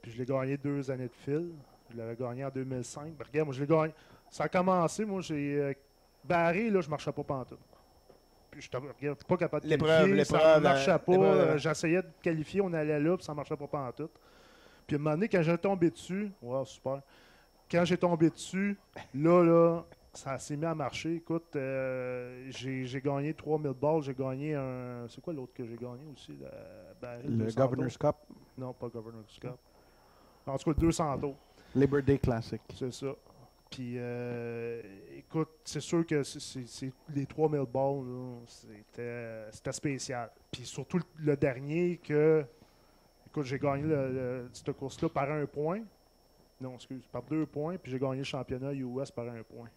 puis je l'ai gagné 2 années de fil. Je l'avais gagné en 2005. Ben, regarde, moi, je l'ai gagné. Ça a commencé, moi, j'ai barré, là, je marchais pas pantoute. Puis je n'étais pas capable de qualifier. Ça ne marchait pas. J'essayais de qualifier, on allait là, puis ça ne marchait pas pantoute. Puis à un moment donné, quand j'ai tombé dessus, wow, super. Quand j'ai tombé dessus, là, ça s'est mis à marcher. Écoute, j'ai gagné 3000 balles. J'ai gagné un. C'est quoi l'autre que j'ai gagné aussi? Le Governor's Cup. Non, pas Governor's Cup. En tout cas, 200 tours. Labor Day Classic. C'est ça. Puis, écoute, c'est sûr que c'est les 3000 balles, c'était spécial. Puis surtout le dernier que, écoute, j'ai gagné cette course-là par 1 point. Non, excuse, par 2 points, puis j'ai gagné le championnat US par 1 point.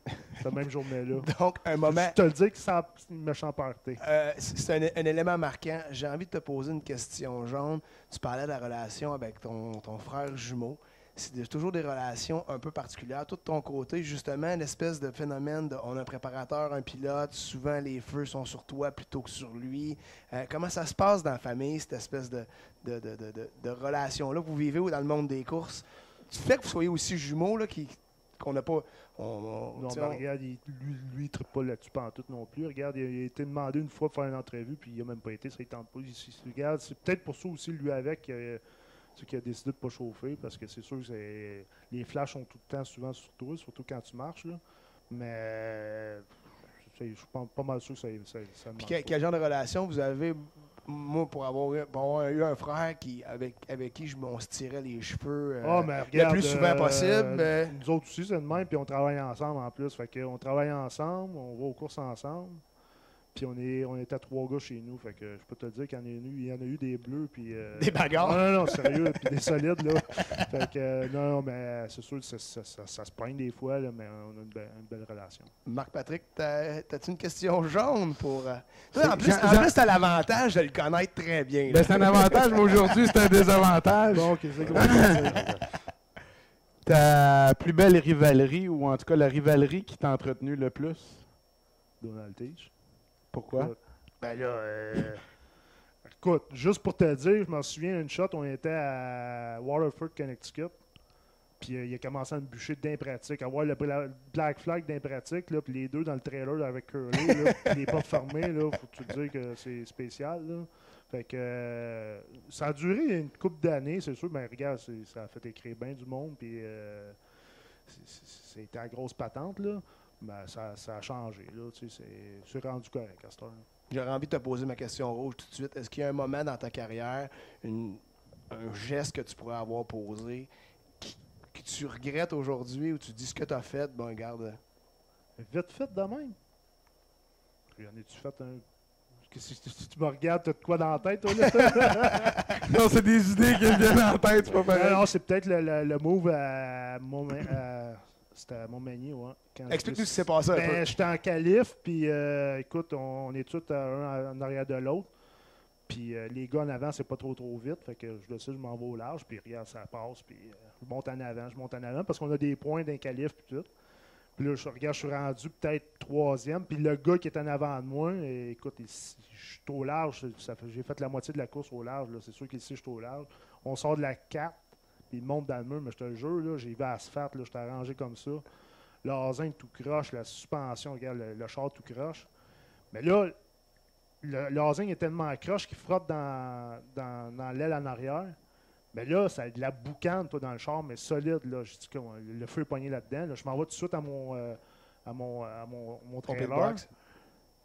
Cette même journée-là. Donc, un moment. Je te le dis que ça a une méchante party. C'est un élément marquant. J'ai envie de te poser une question, Jaune. Tu parlais de la relation avec ton frère jumeau. C'est toujours des relations un peu particulières. Tout de ton côté, justement, l'espèce de phénomène de on a un préparateur, un pilote, souvent les feux sont sur toi plutôt que sur lui. Comment ça se passe dans la famille, cette espèce de relation-là que vous vivez ou dans le monde des courses? Du fait que vous soyez aussi jumeaux, là, qu'on n'a pas. Non, mais regarde, lui, il ne tripe pas là-dessus pantoute non plus. Regarde, il a été demandé une fois de faire une entrevue, puis il n'a même pas été, ça ne tente pas. Regarde, c'est peut-être pour ça aussi, lui, avec, qui a décidé de ne pas chauffer, parce que c'est sûr que les flashs sont tout le temps souvent sur toi, surtout quand tu marches. Là. Mais je suis pas mal sûr que ça ne Puis quel genre de relation vous avez? Moi, pour avoir eu un frère avec qui on se tirait les cheveux mais regarde, le plus souvent possible. Nous autres aussi, c'est de même, puis on travaille ensemble en plus. Fait qu'on travaille ensemble, on va aux courses ensemble. Puis on est à 3 gars chez nous. Fait que je peux te dire qu'il y en a eu des bleus. Puis, des bagarres? Non, sérieux. Puis des solides, là. Fait que non, mais c'est sûr que ça se prenne des fois, là, mais on a une belle relation. Marc-Patrick, t'as-tu une question jaune pour. Toi, en plus, t'as l'avantage de le connaître très bien. Ben, c'est un avantage, mais aujourd'hui, c'est un désavantage. Bon, ok, c'est gros. Ta plus belle rivalerie, ou en tout cas la rivalerie qui t'a entretenu le plus? Donald Teach. Pourquoi? Ben là, écoute, juste pour te dire, je m'en souviens, une shot, on était à Waterford, Connecticut. Puis il a commencé à me bûcher d'impratique, à voir le Black Flag d'impratique, là, puis les deux dans le trailer avec Curly, là, puis les pas fermés, là, faut te dire que c'est spécial, là. Fait que ça a duré une couple d'années, c'est sûr, mais regarde, ça a fait écrire bien du monde, puis c'était la grosse patente, là. Ben, ça a changé, là, tu sais, c'est rendu correct à cette heure. J'aurais envie de te poser ma question rouge tout de suite. Est-ce qu'il y a un moment dans ta carrière, un geste que tu pourrais avoir posé que tu regrettes aujourd'hui ou tu dis ce que tu as fait, bon, regarde. Vite fait de même. En as-tu fait un. Si tu me regardes, t'as de quoi dans la tête, toi, là? Non, c'est des idées qui me viennent en tête, c'est pas pareil. Non, c'est peut-être le move c'était à Montmagny, ouais. Explique-nous ce qui s'est passé un peu. J'étais en qualif, puis écoute, on est tous un en arrière de l'autre. Puis les gars en avant, c'est pas trop vite. Fait que je le sais, je m'en vais au large, puis regarde, ça passe, puis je monte en avant, parce qu'on a des points d'un qualif, puis tout. Puis là, je suis rendu peut-être 3e, puis le gars qui est en avant de moi, écoute, je suis au large, j'ai fait la moitié de la course au large, c'est sûr qu'ici, je suis au large. On sort de la 4, puis il monte dans le mur, mais je te le jure, là, j'ai vu à l'asphalte, je t'ai arrangé comme ça. L'Asin tout croche, la suspension, regarde, le char tout croche. Mais là, l'Asin est tellement croche qu'il frotte dans l'aile en arrière. Mais là, ça a de la boucane, toi, dans le char, mais solide. Là. Je dis que le feu est pogné là-dedans. Là. Je m'en vais tout de suite à mon trailer.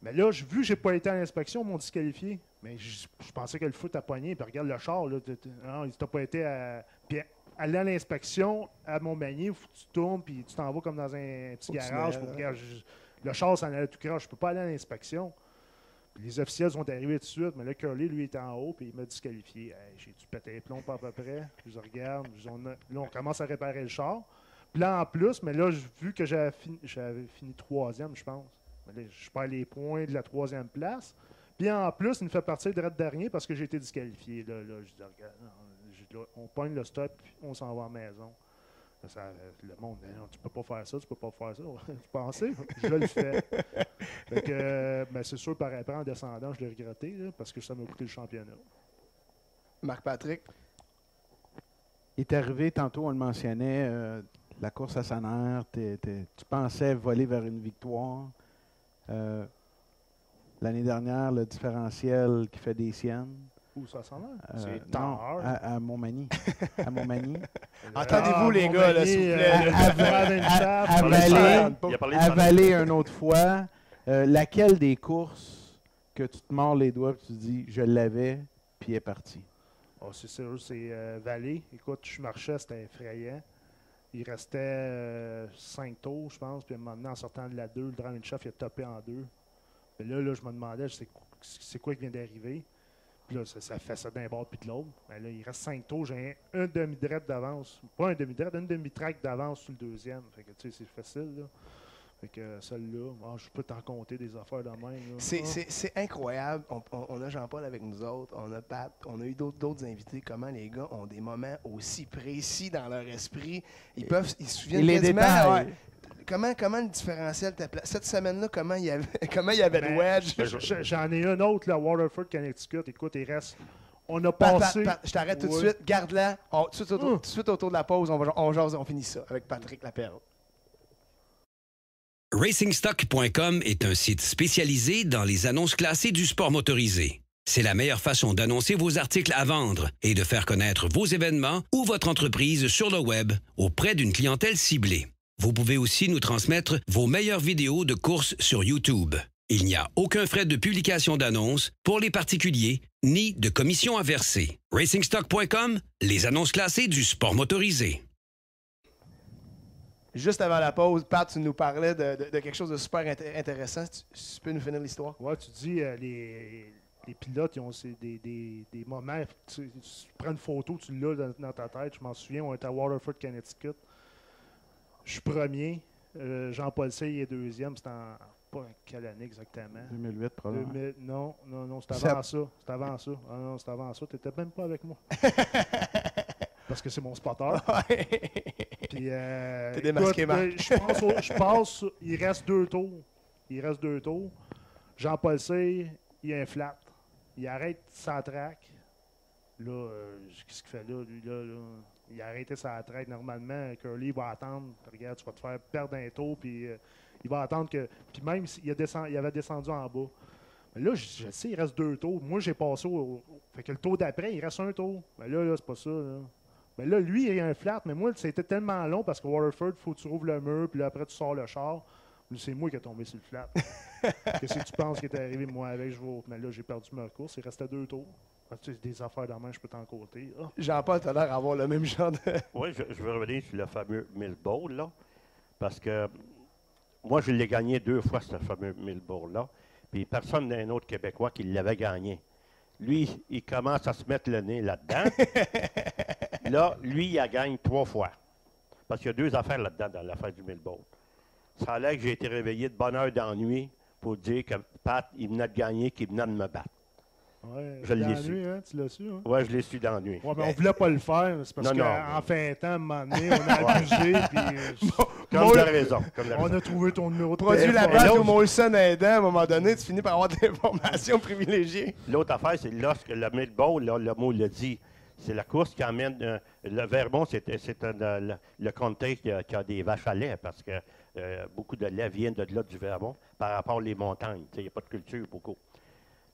Mais là, vu que je n'ai pas été à l'inspection, ils m'ont disqualifié. Mais je pensais que le feu t'a pogné. Puis regarde le char, là, non, il t'a pas été à. Puis aller à l'inspection à Montmagny, il faut que tu tournes, puis tu t'en vas comme dans un petit garage. Pour regarder, le char s'en allait tout croche. Je ne peux pas aller à l'inspection. Puis les officiels sont arrivés tout de suite, mais là, Curly, lui, était en haut, puis il m'a disqualifié. Hey, j'ai-tu pété les plombs pas à peu près? Je regarde, là, on commence à réparer le char. Puis là, en plus, mais là, vu que j'avais fini 3e, je pense. Mais là, je perds les points de la 3e place. Puis en plus, il me fait partir de dernier parce que j'ai été disqualifié. Là, je dis, regarde, non, on pogne le stop, puis on s'en va à la maison. Le monde, non, tu peux pas faire ça, tu peux pas faire ça. Tu pensais? Je le fais. Fait que, c'est sûr, par après, en descendant, je l'ai regretté là, parce que ça m'a coûté le championnat. Marc-Patrick? Il est arrivé, tantôt, on le mentionnait, la course à Sanner, tu pensais voler vers une victoire. L'année dernière, le différentiel qui fait des siennes. Où ça s'en va? C'est tard. À Montmagny. À Montmagny. Entendez-vous, les gars, là, s'il vous plaît. Avaler une autre fois. Laquelle des courses que tu te mords les doigts et tu dis « je l'avais » puis il est parti? Oh, c'est sûr, c'est Vallée. Écoute, je marchais, c'était effrayant. Il restait 5 tours, je pense. Puis maintenant, en sortant de la 2, le drame de chef, il a topé en 2. Puis là, je me demandais c'est quoi qui vient d'arriver. Puis là, ça fait ça d'un bord puis de l'autre. Mais là, il reste 5 tours. J'ai un demi-drette d'avance. Pas un demi-drette, une demi-track d'avance sur le deuxième. Fait que, tu sais, c'est facile, là. Fait que celle-là, je peux t'en compter des affaires de même. C'est incroyable. On a Jean-Paul avec nous autres. On a Pat. On a eu d'autres invités. Comment les gars ont des moments aussi précis dans leur esprit. Ils se souviennent les quasiment. détails. Ouais. Comment le différentiel t'appelait? Cette semaine-là, comment il y avait de wedge? J'en ai un autre, là, Waterford, Connecticut. Écoute, il reste. On a passé. Pat, je t'arrête tout de suite. Garde-la. Tout de suite autour de la pause, on finit ça avec Patrick Laperle. RacingStock.com est un site spécialisé dans les annonces classées du sport motorisé. C'est la meilleure façon d'annoncer vos articles à vendre et de faire connaître vos événements ou votre entreprise sur le web auprès d'une clientèle ciblée. Vous pouvez aussi nous transmettre vos meilleures vidéos de courses sur YouTube. Il n'y a aucun frais de publication d'annonces pour les particuliers ni de commission à verser. RacingStock.com, les annonces classées du sport motorisé. Juste avant la pause, Pat, tu nous parlais de quelque chose de super intéressant. Tu peux nous finir l'histoire? Oui, tu dis les pilotes, ils ont des moments. Tu prends une photo, tu l'as dans ta tête. Je m'en souviens, on était à Waterford, Connecticut. Je suis premier. Jean-Paul Sey est deuxième. C'était pas quelle année exactement? 2008, probablement. Non, c'était avant ça. C'était avant ça. Ah non, c'était avant ça. Tu n'étais même pas avec moi. Parce que c'est mon spotter. Puis, T'es démasqué, écoute, Marc. je pense, il reste 2 tours. Jean-Paul Cyr, il a un flat. Il arrête sa track. Là, qu'est-ce qu'il fait là, lui, là? Il a arrêté sa track normalement. Curly va attendre. Regarde, tu vas te faire perdre un tour, puis il va attendre que. Puis même s'il il avait descendu en bas. Mais là, je sais, il reste 2 tours. Moi, j'ai passé fait que le tour d'après, il reste un tour. Mais là, c'est pas ça, là. Mais là, lui, il a un flat. Mais moi, c'était tellement long parce que Waterford, il faut que tu rouvres le mur, puis là, après, tu sors le char. C'est moi qui ai tombé sur le flat. Qu'est-ce que tu penses qui est arrivé, moi, avec? Mais là, j'ai perdu ma course. Il restait 2 tours. Tu sais, des affaires de main, je peux t'en côté. Ah. Jean-Paul, t'as l'air d'avoir le même genre de... Oui, je veux revenir sur le fameux 1000 balls, là, parce que moi, je l'ai gagné 2 fois, ce fameux 1000 balls-là, puis personne d'un autre Québécois qui l'avait gagné. Lui, il commence à se mettre le nez là-dedans. Là, lui, il a gagné 3 fois. Parce qu'il y a 2 affaires là-dedans, dans l'affaire du 1000 balls. Ça a l'air que j'ai été réveillé de bonne heure d'ennui pour dire que Pat, il venait de gagner, qu'il venait de me battre. Ouais, Je l'ai dans la su. nuit, hein, tu l'as su. Hein? Oui, je l'ai su dans la nuit. Ouais, mais on voulait pas le faire. C'est parce Non, non. qu'en fin de temps, à un moment donné, on a abusé. Puis, Comme de raison. on a trouvé ton numéro de Produit la téléphone. base au Molson aidant, à un moment donné, tu finis par avoir des informations privilégiées. L'autre affaire, c'est lorsque le 1000 balls, là, le mot le dit, c'est la course qui amène. Le Vermont, c'est le comté qui a des vaches à lait, parce que beaucoup de lait vient de là du Vermont par rapport aux montagnes. Il n'y a pas de culture beaucoup.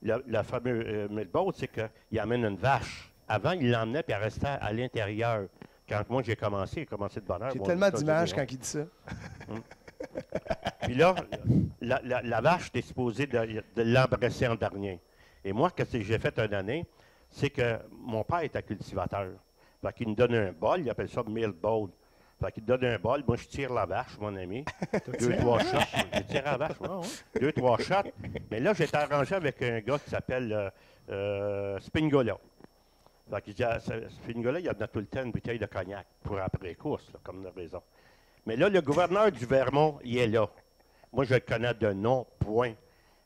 Le fameux 1000 balls, c'est qu'il amène une vache. Avant, il l'emmenait puis elle restait à l'intérieur. Quand moi j'ai commencé, de bonne heure. J'ai bon, tellement ça, d'images c'est quand il dit ça. Puis là, la vache, t'es supposé de l'embrasser en dernier. Et moi, ce que j'ai fait une année, c'est que mon père était cultivateur. Fait qu'il me donne un bol, il appelle ça 1000 balls. Fait qu'il me donne un bol, moi je tire la vache, mon ami. 2-3 shots. Je tire la vache, moi. 2-3 shots. Mais là, j'étais arrangé avec un gars qui s'appelle Spingola. Fait qu'il dit, Spingola, il a donné tout le temps une bouteille de cognac pour après-course, comme de raison. Mais là, le gouverneur du Vermont, il est là. Moi, je le connais de nom, point.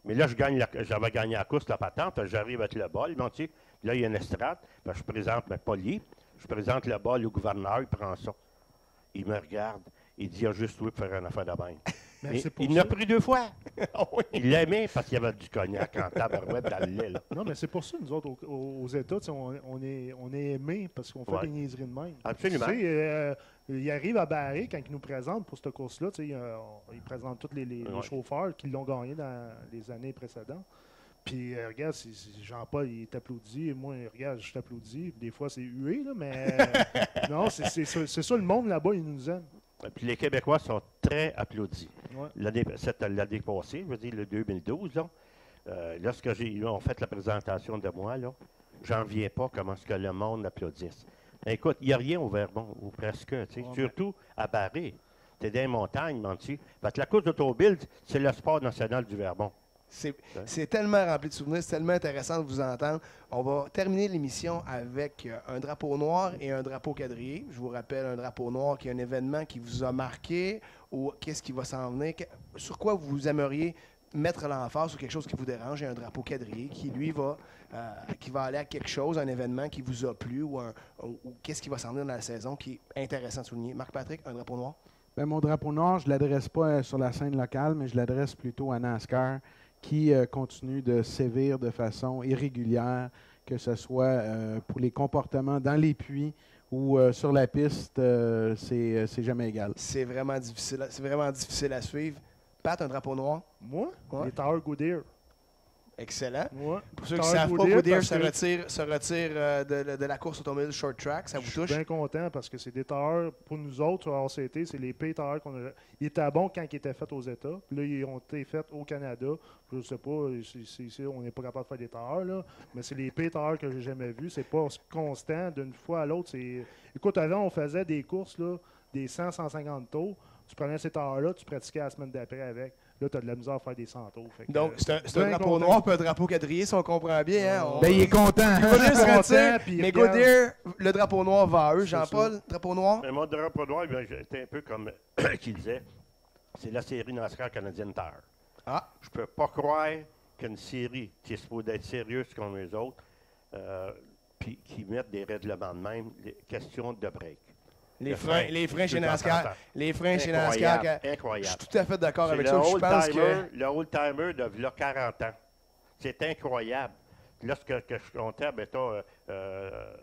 Mais là, j'avais gagné la course, la patente. J'arrive avec le bol. Bon, tu sais, là, il y a une estrade. Ben, je présente, mais pas lui. Je présente le bol au gouverneur. Il prend ça. Il me regarde. Il dit, il y a juste lui pour faire une affaire de bain. Il l'a pris 2 fois. Il l'aimait parce qu'il y avait du cognac en tabarouette dans le lait. Là. Non, mais c'est pour ça, nous autres, aux États, on est aimés parce qu'on fait des niaiseries de même. Absolument. Il arrive à Barré quand il nous présente pour cette course-là. Il présente tous les chauffeurs qui l'ont gagné dans les années précédentes. Puis, regarde, Jean-Paul, il t'applaudit. Et moi, regarde, je t'applaudis. Des fois, c'est hué, là, mais non, c'est ça, le monde là-bas, il nous aime. Puis les Québécois sont très applaudis. Ouais. L'année passée, je veux dire, le 2012, là, lorsque ils ont fait la présentation de moi, là, j'en viens pas comment est-ce que le monde applaudisse. Écoute, il n'y a rien au Vermont, ou presque, surtout à Barré. Tu es dans les montagnes, menti. Fait que la course d'automobile, c'est le sport national du Vermont. C'est tellement rempli de souvenirs, c'est tellement intéressant de vous entendre. On va terminer l'émission avec un drapeau noir et un drapeau quadrillé. Je vous rappelle, un drapeau noir qui est un événement qui vous a marqué ou qu'est-ce qui va s'en venir, sur quoi vous aimeriez mettre l'emphase sur quelque chose qui vous dérange, et un drapeau quadrillé qui, lui, va aller à quelque chose, un événement qui vous a plu ou qu'est-ce qui va s'en venir dans la saison qui est intéressant de souligner. Marc-Patrick, un drapeau noir? Bien, mon drapeau noir, je ne l'adresse pas sur la scène locale, mais je l'adresse plutôt à NASCAR, qui continue de sévir de façon irrégulière, que ce soit pour les comportements dans les puits ou sur la piste, c'est jamais égal. C'est vraiment difficile à suivre. Pat, un drapeau noir? Moi? Ouais. Les Tower Goodyear. Excellent. Ouais. Pour ceux qui ne savent pas, Goodyear se retire de la course automobile short track. Ça vous touche? Je suis bien content parce que c'est des tailleurs, pour nous autres, à RCT, c'est les pires tailleurs qu'on a. Ils étaient bons quand ils étaient faits aux États. Puis là, ils ont été faits au Canada. Je ne sais pas, ici, on n'est pas capable de faire des tailleurs, là. Mais c'est les pires tailleurs que j'ai jamais vus. C'est pas constant d'une fois à l'autre. Écoute, avant, on faisait des courses, là, des 100-150 tours. Tu prenais ces tailleurs-là, tu pratiquais la semaine d'après avec. Là, tu as de la misère à faire des 100 tours. Donc, c'est un drapeau noir puis un drapeau quadrillé, si on comprend bien. Hein? Ben, il est content. Goodyear se content, retire, puis mais regarde. Goodyear, le drapeau noir va à eux. Jean-Paul, drapeau noir? Mais mon drapeau noir, j'étais un peu comme qu'il disait, c'est la série NASCAR canadienne Tire. Ah. Je peux pas croire qu'une série qui est supposée être sérieuse comme les autres, puis qui mettent des règlements de même, les questions de break. Les freins chez de NASCAR. 30 ans. Les freins chez Incroyable, NASCAR. Je incroyable. suis tout à fait d'accord C'est avec le ça. Je pense que. Le old-timer de là, 40 ans. C'est incroyable. Là, ce que je comptais, mettons,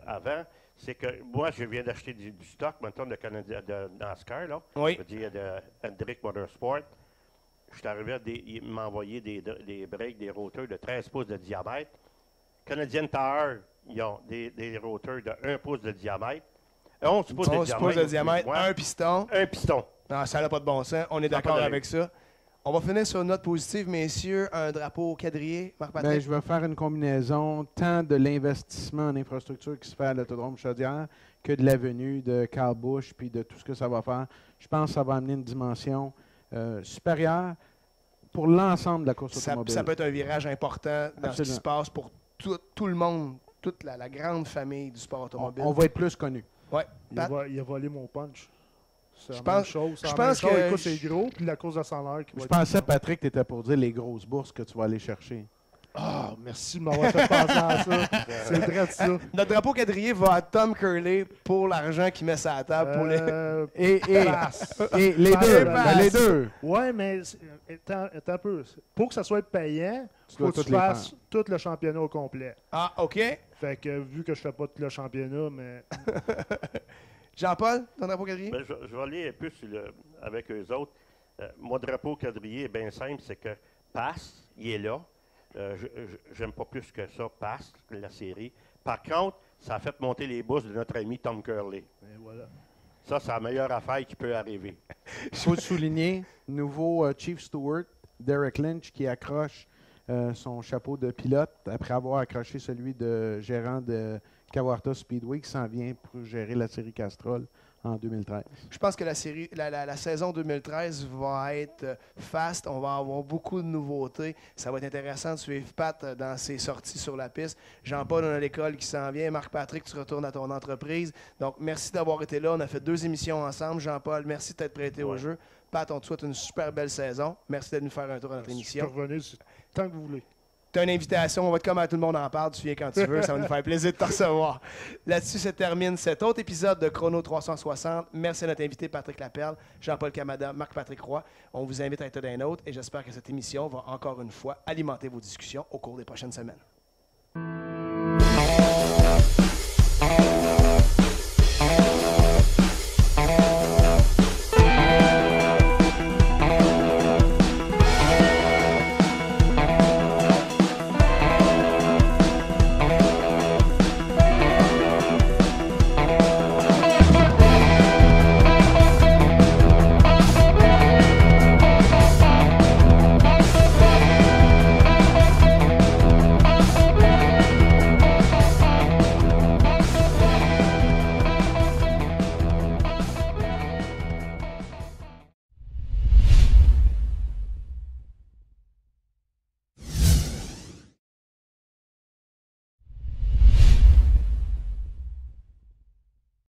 avant, c'est que moi, je viens d'acheter du stock, mettons, de NASCAR, là. Oui. Je veux dire, de Hendrick Motorsport. Je suis arrivé, il m'a envoyé des breaks, des roteurs de 13 pouces de diamètre. Canadian Tire, ils ont des roteurs de 1 pouce de diamètre. 11 pouces de 11 pouces de diamètre, excuse-moi. un piston. Un piston. Non, ça n'a pas de bon sens. On est Ça n'a d'accord pas avec ça. On va finir sur une note positive, messieurs. Un drapeau quadrillé. Marc-Patrick. Ben, je vais faire une combinaison tant de l'investissement en infrastructure qui se fait à l'Autodrome Chaudière que de la venue de Carl Busch puis de tout ce que ça va faire. Je pense que ça va amener une dimension supérieure pour l'ensemble de la course automobile. Ça peut être un virage important dans ce qui Absolument. se passe pour tout le monde, toute la grande famille du sport automobile. On va être plus connus. Ouais. Pat? Il a volé mon punch. C'est Je la pense- même chose. je C'est la pense même chose. que Écoute, je- c'est gros, puis la course de 100 heures qui va Je être pensais, énorme. Patrick, tu étais pour dire les grosses bourses que tu vas aller chercher. Ah, merci de m'avoir fait penser à ça. C'est vrai de ça. Notre drapeau quadrillé va à Tom Curley pour l'argent qu'il met sur la table. Pour les... Et Passe. les Passe, deux. passe. Ben, les deux. Ouais, mais attends un peu. Pour que ça soit payant, il faut dois que tu toutes les fasses faire. tout le championnat au complet. Ah, OK. Fait que vu que je fais pas tout le championnat, mais Jean-Paul, ton drapeau quadrillé? Ben, je vais aller un peu avec eux autres. Mon drapeau quadrillé est bien simple, c'est que passe, il est là. J'aime pas plus que ça, passe, la série. Par contre, ça a fait monter les bourses de notre ami Tom Curley. voilà. Ça, c'est la meilleure affaire qui peut arriver. Il faut le souligner, nouveau Chief Steward, Derek Lynch, qui accroche son chapeau de pilote après avoir accroché celui de gérant de Kawarta Speedway, qui s'en vient pour gérer la série Castrol en 2013. Je pense que la saison 2013 va être fast. On va avoir beaucoup de nouveautés. Ça va être intéressant de suivre Pat dans ses sorties sur la piste. Jean-Paul, on a l'école qui s'en vient. Marc-Patrick, tu retournes à ton entreprise. Donc, merci d'avoir été là. On a fait 2 émissions ensemble. Jean-Paul, merci de t'être prêté au jeu. Pat, on te souhaite une super belle saison. Merci d'être venu faire un tour à notre Je peux émission. revenir tant que vous voulez. Tu as une invitation, on va être comme à tout le monde en parle, tu viens quand tu veux, ça va nous faire plaisir de te recevoir. Là-dessus se termine cet autre épisode de Chrono 360. Merci à notre invité Patrick Laperle, Jean-Paul Camada, Marc-Patrick Roy. On vous invite à être d'un autre et j'espère que cette émission va encore une fois alimenter vos discussions au cours des prochaines semaines.